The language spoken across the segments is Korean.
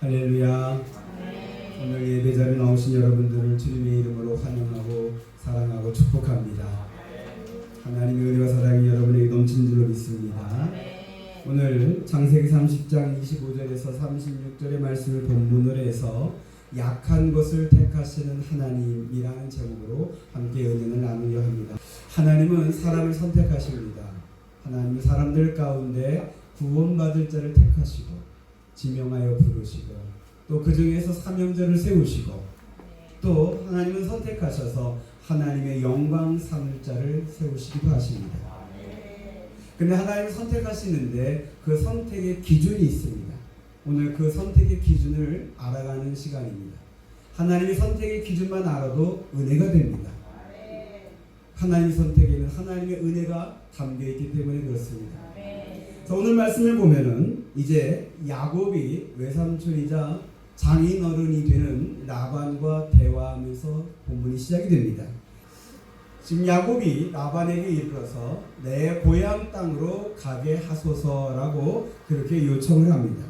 할렐루야. 오늘 예배자리에 나오신 여러분들을 주님의 이름으로 환영하고 사랑하고 축복합니다. 하나님의 은혜와 사랑이 여러분에게 넘치는 줄로 믿습니다. 오늘 창세기 30장 25절에서 36절의 말씀을 본문으로 해서 약한 것을 택하시는 하나님이라는 제목으로 함께 은혜를 나누려 합니다. 하나님은 사람을 선택하십니다. 하나님은 사람들 가운데 구원받을 자를 택하시고 지명하여 부르시고 또 그 중에서 사명자를 세우시고 또 하나님은 선택하셔서 하나님의 영광 삼을 자를 세우시기도 하십니다. 근데 하나님을 선택하시는데 그 선택의 기준이 있습니다. 오늘 그 선택의 기준을 알아가는 시간입니다. 하나님의 선택의 기준만 알아도 은혜가 됩니다. 하나님의 선택에는 하나님의 은혜가 담겨있기 때문에 그렇습니다. 오늘 말씀을 보면은 이제 야곱이 외삼촌이자 장인어른이 되는 라반과 대화하면서 본문이 시작이 됩니다. 지금 야곱이 라반에게 이르러서 내 고향 땅으로 가게 하소서라고 그렇게 요청을 합니다.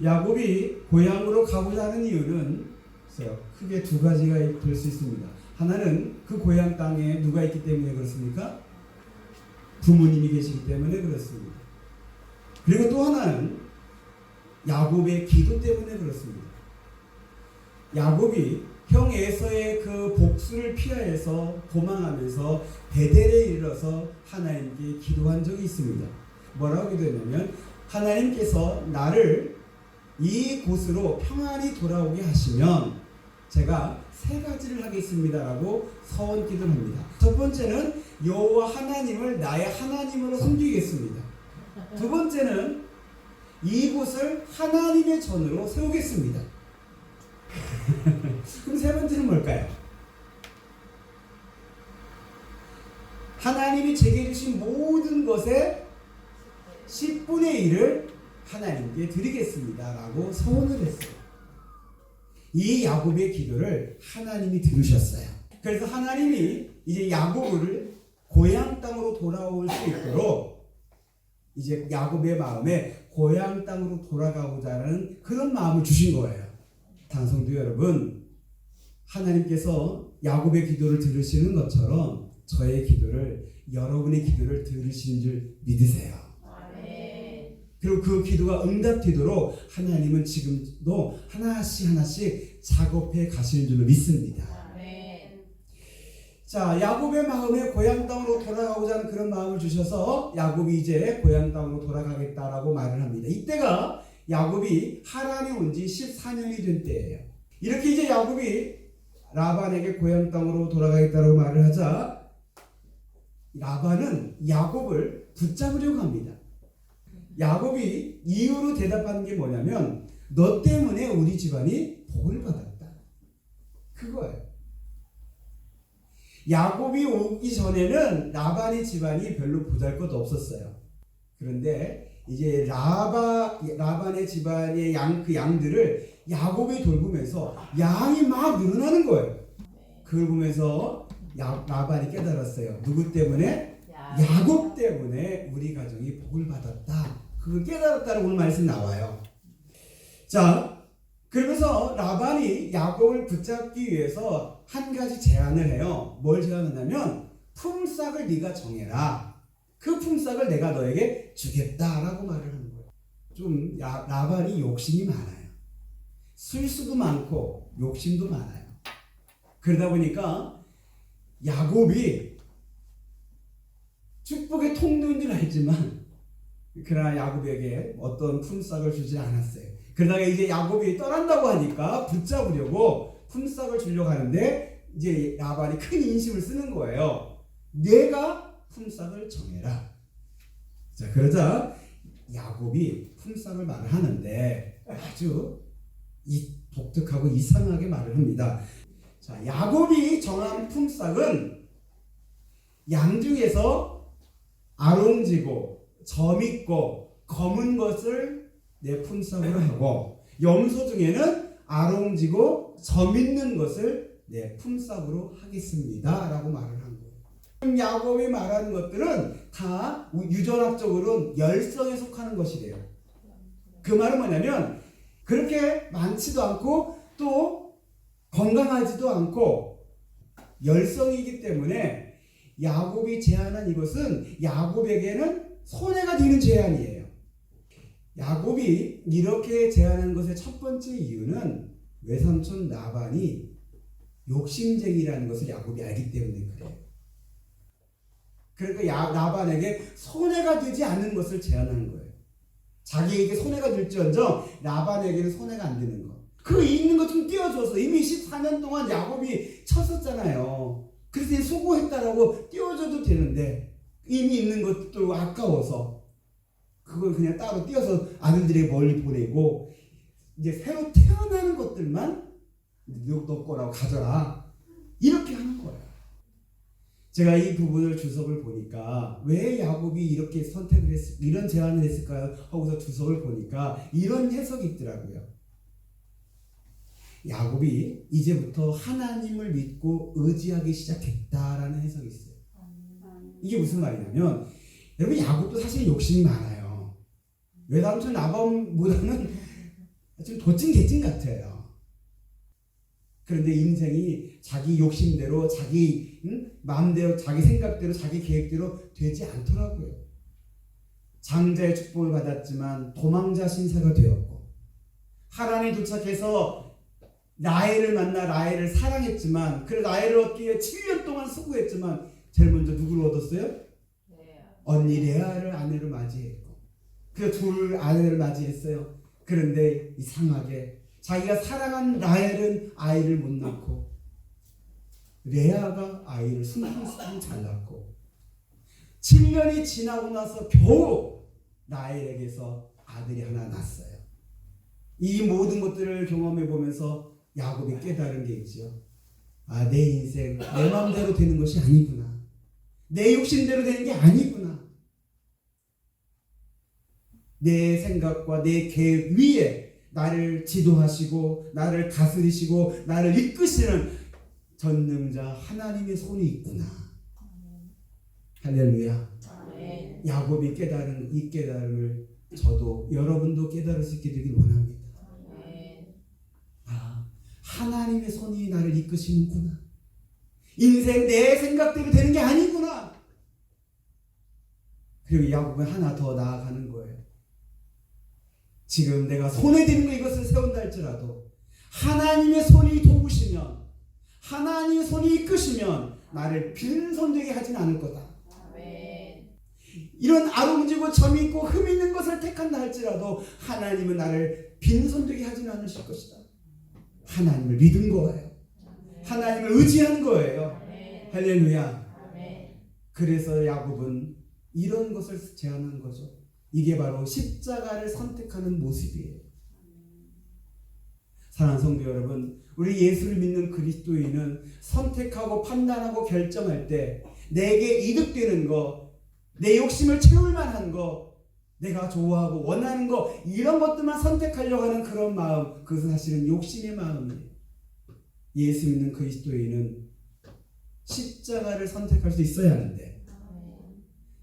야곱이 고향으로 가고자 하는 이유는 크게 두 가지가 될 수 있습니다. 하나는 그 고향 땅에 누가 있기 때문에 그렇습니까? 부모님이 계시기 때문에 그렇습니다. 그리고 또 하나는 야곱의 기도 때문에 그렇습니다. 야곱이 형 에서의 그 복수를 피하여서 도망하면서 베델에 이르러서 하나님께 기도한 적이 있습니다. 뭐라고 기도했냐면 하나님께서 나를 이 곳으로 평안히 돌아오게 하시면 제가 세 가지를 하겠습니다라고 서원 기도를 합니다. 첫 번째는 여호와 하나님을 나의 하나님으로 섬기겠습니다. 두 번째는 이곳을 하나님의 전으로 세우겠습니다. 그럼 세 번째는 뭘까요? 하나님이 제게 주신 모든 것의 10분의 1을 하나님께 드리겠습니다 라고 서원을 했어요. 이 야곱의 기도를 하나님이 들으셨어요. 그래서 하나님이 이제 야곱을 고향 땅으로 돌아올 수 있도록 이제 야곱의 마음에 고향 땅으로 돌아가고자 하는 그런 마음을 주신 거예요. 찬송도 여러분, 하나님께서 야곱의 기도를 들으시는 것처럼 저의 기도를, 여러분의 기도를 들으시는 줄 믿으세요. 그리고 그 기도가 응답되도록 하나님은 지금도 하나씩 작업해 가시는 줄로 믿습니다. 자, 야곱의 마음에 고향 땅으로 돌아가고자 하는 그런 마음을 주셔서 야곱이 이제 고향 땅으로 돌아가겠다라고 말을 합니다. 이때가 야곱이 하란에 온 지 14년이 된 때예요. 이렇게 이제 야곱이 라반에게 고향 땅으로 돌아가겠다라고 말을 하자 라반은 야곱을 붙잡으려고 합니다. 야곱이 이유로 대답하는 게 뭐냐면 너 때문에 우리 집안이 복을 받았다. 그거예요. 야곱이 오기 전에는 라반의 집안이 별로 보잘것 없었어요. 그런데 이제 라반의 집안의 그 양들을 야곱이 돌보면서 양이 막 늘어나는 거예요. 그걸 보면서 라반이 깨달았어요. 누구 때문에? 야곱 때문에 우리 가정이 복을 받았다. 그걸 깨달았다는 오늘 말씀 나와요. 자, 그러면서 라반이 야곱을 붙잡기 위해서 한 가지 제안을 해요. 뭘 제안하냐면 품삯을 네가 정해라. 그 품삯을 내가 너에게 주겠다라고 말을 하는 거예요. 좀 라반이 욕심이 많아요. 술수도 많고 욕심도 많아요. 그러다 보니까 야곱이 축복의 통로인 줄 알지만 그러나 야곱에게 어떤 품삯을 주지 않았어요. 그러다가 이제 야곱이 떠난다고 하니까 붙잡으려고 품삯을 주려고 하는데 이제 라반이 큰 인심을 쓰는 거예요. 내가 품삯을 정해라. 자, 그러자 야곱이 품삯을 말을 하는데 아주 독특하고 이상하게 말을 합니다. 자, 야곱이 정한 품삯은 양 중에서 아롱지고 점있고 검은 것을 내 품삯으로 하고 염소 중에는 아롱지고 점 있는 것을 내 품삯으로 하겠습니다 라고 말을 한 거예요. 야곱이 말하는 것들은 다 유전학적으로 열성에 속하는 것이래요. 그 말은 뭐냐면 그렇게 많지도 않고 또 건강하지도 않고 열성이기 때문에 야곱이 제안한 이것은 야곱에게는 손해가 되는 제안이에요. 야곱이 이렇게 제안한 것의 첫 번째 이유는 외삼촌 라반이 욕심쟁이라는 것을 야곱이 알기 때문에 그래요. 그러니까 라반에게 손해가 되지 않는 것을 제안한 거예요. 자기에게 손해가 될지언정 라반에게는 손해가 안 되는 것. 그 있는 것 좀 띄워줘서 이미 14년 동안 야곱이 쳤었잖아요. 그래서 수고했다라고 띄워줘도 되는데 이미 있는 것도 아까워서 그걸 그냥 따로 띄워서 아들들에게 멀리 보내고 이제 새로 태어나는 것들만 너 거라고 가져라 이렇게 하는 거예요. 제가 이 부분을 주석을 보니까 왜 야곱이 이렇게 선택을 이런 제안을 했을까요? 하고서 주석을 보니까 이런 해석이 있더라고요. 야곱이 이제부터 하나님을 믿고 의지하기 시작했다라는 해석이 있어요. 이게 무슨 말이냐면 여러분 야곱도 사실 욕심이 많아요. 외삼촌 라반보다는 좀 도찐개찐 같아요. 그런데 인생이 자기 욕심대로 자기 마음대로 자기 생각대로 자기 계획대로 되지 않더라고요. 장자의 축복을 받았지만 도망자 신세가 되었고 하란에 도착해서 라헬을 만나 라헬을 사랑했지만 그 라헬을 얻기 위해 7년 동안 수고했지만 제일 먼저 누구를 얻었어요? 언니 레아를 아내로 맞이했고 그 둘 아내를 맞이했어요. 그런데 이상하게 자기가 사랑한 라헬은 아이를 못 낳고 레아가 아이를 숭숭숭 잘 낳고 7년이 지나고 나서 겨우 라헬에게서 아들이 하나 낳았어요. 이 모든 것들을 경험해 보면서 야곱이 깨달은 게 있죠. 아, 내 인생 내 마음대로 되는 것이 아니구나. 내 욕심대로 되는 게 아니구나. 내 생각과 내 계획 위에 나를 지도하시고 나를 다스리시고 나를 이끄시는 전능자 하나님의 손이 있구나. 할렐루야. 야곱이 깨달은 이 깨달음을 저도 여러분도 깨달을 수 있게 되길 원합니다. 아, 하나님의 손이 나를 이끄시는구나. 인생 내 생각대로 되는 게 아니구나. 그리고 야곱은 하나 더 나아가는 거예요. 지금 내가 손에 드는 거 이것을 세운다 할지라도 하나님의 손이 도우시면 하나님의 손이 이끄시면 나를 빈손되게 하진 않을 거다. 이런 아름지고 점이 있고 흠 있는 것을 택한다 할지라도 하나님은 나를 빈손되게 하진 않으실 것이다. 하나님을 믿은 거예요. 하나님을 의지한 거예요. 할렐루야. 그래서 야곱은 이런 것을 제안한 거죠. 이게 바로 십자가를 선택하는 모습이에요. 사랑하는 성도 여러분, 우리 예수를 믿는 그리스도인은 선택하고 판단하고 결정할 때 내게 이득되는 거, 내 욕심을 채울 만한 거, 내가 좋아하고 원하는 거 이런 것들만 선택하려고 하는 그런 마음, 그것은 사실은 욕심의 마음이에요. 예수 믿는 그리스도인은 십자가를 선택할 수 있어야 하는데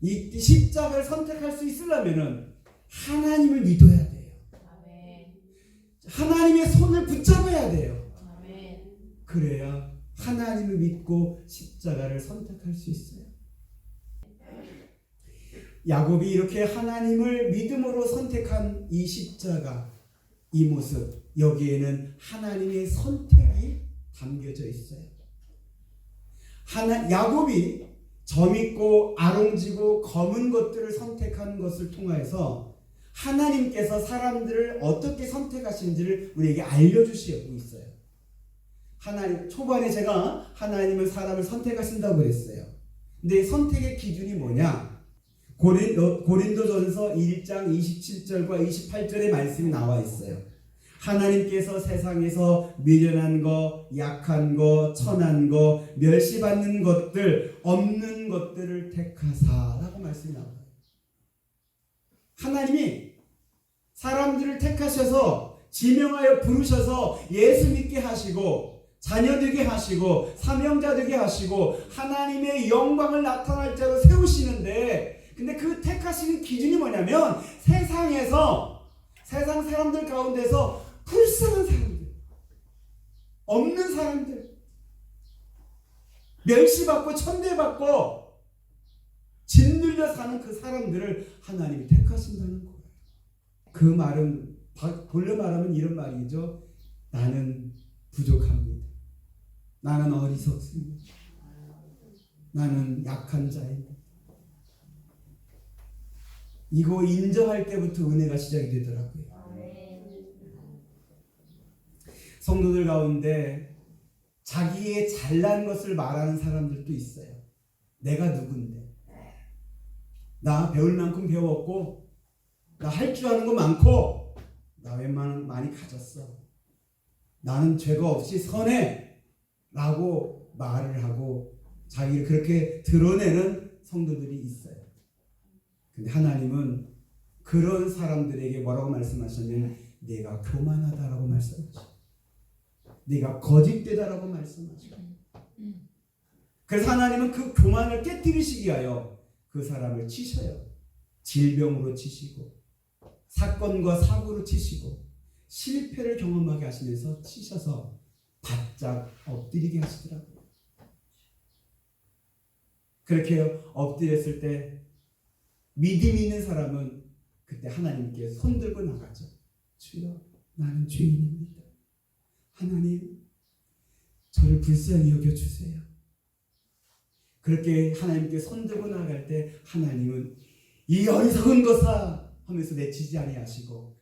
이 십자가를 선택할 수 있으려면은 하나님을 믿어야 돼요. 하나님의 손을 붙잡아야 돼요. 그래야 하나님을 믿고 십자가를 선택할 수 있어요. 야곱이 이렇게 하나님을 믿음으로 선택한 이 십자가, 이 모습, 여기에는 하나님의 선택이 담겨져 있어요. 야곱이 점있고 아롱지고 검은 것들을 선택하는 것을 통해서 하나님께서 사람들을 어떻게 선택하시는지를 우리에게 알려주시고 있어요. 초반에 제가 하나님은 사람을 선택하신다고 그랬어요. 근데 선택의 기준이 뭐냐? 고린도전서 1장 27절과 28절의 말씀이 나와 있어요. 하나님께서 세상에서 미련한 거, 약한 거, 천한 거, 멸시받는 것들, 없는 것들을 택하사라고 말씀이 나와요. 하나님이 사람들을 택하셔서 지명하여 부르셔서 예수 믿게 하시고 자녀 되게 하시고 사명자 되게 하시고 하나님의 영광을 나타날 자로 세우시는데, 근데 그 택하시는 기준이 뭐냐면 세상 사람들 가운데서 불쌍한 사람들, 없는 사람들, 멸시받고 천대받고 짓눌려 사는 그 사람들을 하나님이 택하신다는 거예요. 그 말은 돌려 말하면 이런 말이죠. 나는 부족합니다. 나는 어리석습니다. 나는 약한 자입니다. 이거 인정할 때부터 은혜가 시작이 되더라고요. 성도들 가운데 자기의 잘난 것을 말하는 사람들도 있어요. 내가 누군데, 나 배울 만큼 배웠고, 나 할 줄 아는 거 많고, 나 웬만한 많이 가졌어, 나는 죄가 없이 선해 라고 말을 하고 자기를 그렇게 드러내는 성도들이 있어요. 근데 하나님은 그런 사람들에게 뭐라고 말씀하셨냐면 네가 교만하다라고 말씀하셔요. 네가 거짓되다라고 말씀하셔요. 그래서 하나님은 그 교만을 깨뜨리시기 위하여 그 사람을 치셔요. 질병으로 치시고 사건과 사고로 치시고 실패를 경험하게 하시면서 치셔서 바짝 엎드리게 하시더라고요. 그렇게 엎드렸을 때 믿음 있는 사람은 그때 하나님께 손들고 나가죠. 주여, 나는 죄인입니다. 하나님, 저를 불쌍히 여겨주세요. 그렇게 하나님께 손들고 나갈 때 하나님은 이 어리석은 것아 하면서 내치지 아니하시고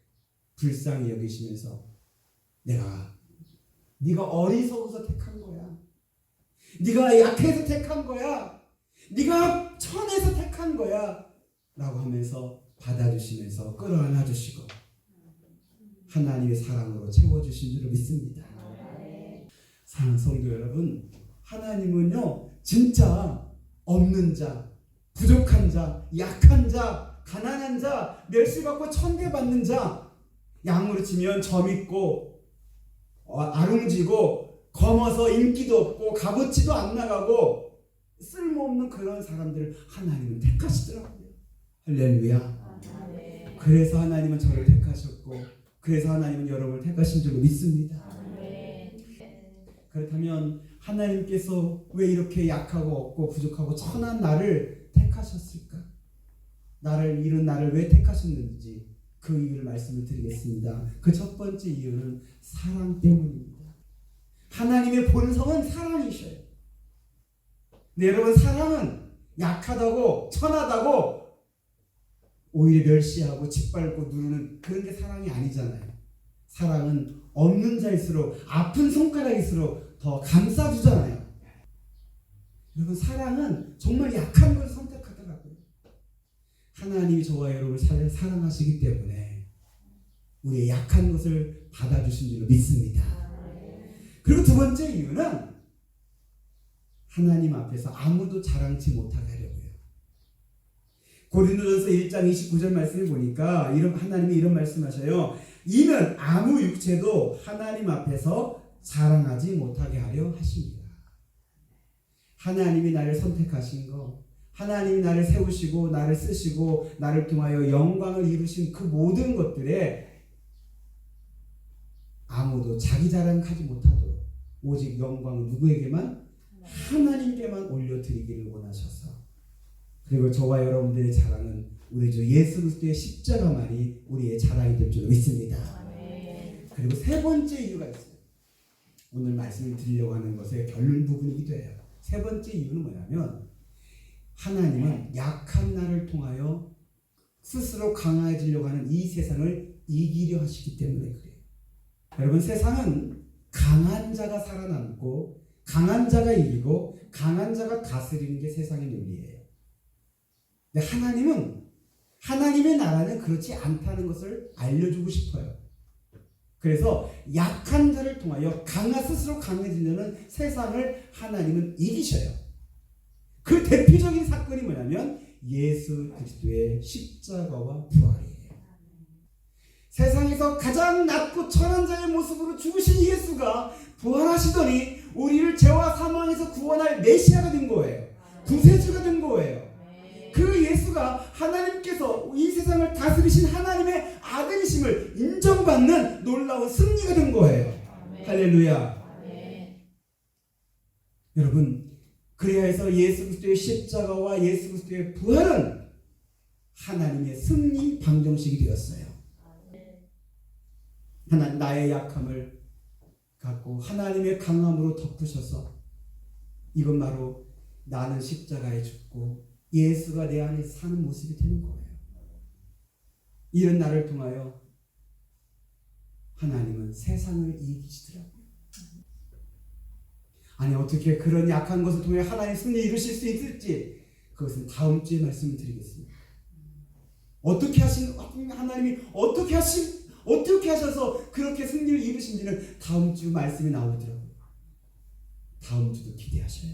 불쌍히 여기시면서 네가 어리석어서 택한 거야. 네가 약해서 택한 거야. 네가 천해서 택한 거야. 라고 하면서 받아주시면서 끌어안아 주시고 하나님의 사랑으로 채워주신 줄을 믿습니다. 사랑하는 성도 여러분, 하나님은요 진짜 없는 자, 부족한 자, 약한 자, 가난한 자, 멸시받고 천대받는 자, 양으로 치면 점있고 아룽지고 검어서 인기도 없고 값어치도 안 나가고 쓸모없는 그런 사람들을 하나님은 택하시더라고요. 할렐루야. 그래서 하나님은 저를 택하셨고 그래서 하나님은 여러분을 택하신 줄로 믿습니다. 그렇다면 하나님께서 왜 이렇게 약하고 없고 부족하고 천한 나를 택하셨을까? 이런 나를 왜 택하셨는지 그 이유를 말씀을 드리겠습니다. 그 첫 번째 이유는 사랑 때문입니다. 하나님의 본성은 사랑이셔요. 근데 여러분, 사랑은 약하다고 천하다고 오히려 멸시하고 짓밟고 누르는 그런 게 사랑이 아니잖아요. 사랑은 없는 자일수록 아픈 손가락일수록 더 감싸주잖아요. 여러분, 사랑은 정말 약한 걸 선택하더라고요. 하나님이 저와 여러분을 사랑하시기 때문에 우리의 약한 것을 받아주신 줄로 믿습니다. 그리고 두 번째 이유는 하나님 앞에서 아무도 자랑치 못하게 하려고요. 고린도전서 1장 29절 말씀을 보니까 하나님이 이런 말씀하셔요. 이는 아무 육체도 하나님 앞에서 자랑하지 못하게 하려 하십니다. 하나님이 나를 선택하신 거, 하나님이 나를 세우시고 나를 쓰시고 나를 통하여 영광을 이루신 그 모든 것들에 아무도 자기 자랑하지 못하도록 오직 영광을 누구에게만? 하나님께만 올려드리기를 원하셔서, 그리고 저와 여러분들의 자랑은 우리 주 예수 그리스도의 십자가만이 우리의 자랑이 될 줄 믿습니다. 그리고 세 번째 이유가 있어요. 오늘 말씀을 드리려고 하는 것의 결론 부분이기도 해요. 세 번째 이유는 뭐냐면 하나님은 약한 나를 통하여 스스로 강해지려고 하는 이 세상을 이기려 하시기 때문에 그래요. 여러분, 세상은 강한 자가 살아남고 강한 자가 이기고 강한 자가 다스리는 게 세상의 논리예요. 근데 하나님은 하나님의 나라는 그렇지 않다는 것을 알려주고 싶어요. 그래서 약한 자를 통하여 스스로 강해지려는 세상을 하나님은 이기셔요. 그 대표적인 사건이 뭐냐면 예수 그리스도의 십자가와 부활이에요. 세상에서 가장 낮고 천한 자의 모습으로 죽으신 예수가 부활하시더니 우리를 죄와 사망에서 구원할 메시아가 된 거예요. 구세주가 된 거예요. 그 예수가 하나님께서 이 세상을 다스리신 하나님의 아들이심을 인정받는 놀라운 승리가 된 거예요. 할렐루야. 여러분, 그래야 해서 예수 그리스도의 십자가와 예수 그리스도의 부활은 하나님의 승리 방정식이 되었어요. 하나님 나의 약함을 갖고 하나님의 강함으로 덮으셔서 이건 바로 나는 십자가에 죽고 예수가 내 안에 사는 모습이 되는 거예요. 이런 나를 통하여 하나님은 세상을 이기시더라고요. 아니 어떻게 그런 약한 것을 통해 하나님 승리 이루실 수 있을지 그것은 다음 주에 말씀을 드리겠습니다. 어떻게 하나님이 어떻게 하셔서 그렇게 승리를 이루신지는 다음 주 말씀이 나오더라고요. 다음 주도 기대하셔요.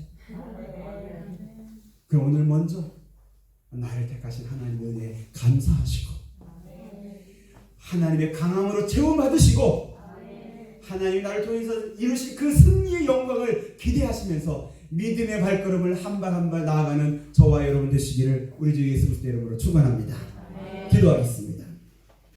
그럼 오늘 먼저 나를 택하신 하나님의 은혜에 감사하시고 하나님의 강함으로 채움받으시고 하나님이 나를 통해서 이루신 그 승리의 영광을 기대하시면서 믿음의 발걸음을 한 발 한 발 나아가는 저와 여러분 되시기를 우리 주 예수 그리스도의 이름으로 축원합니다. 기도하겠습니다.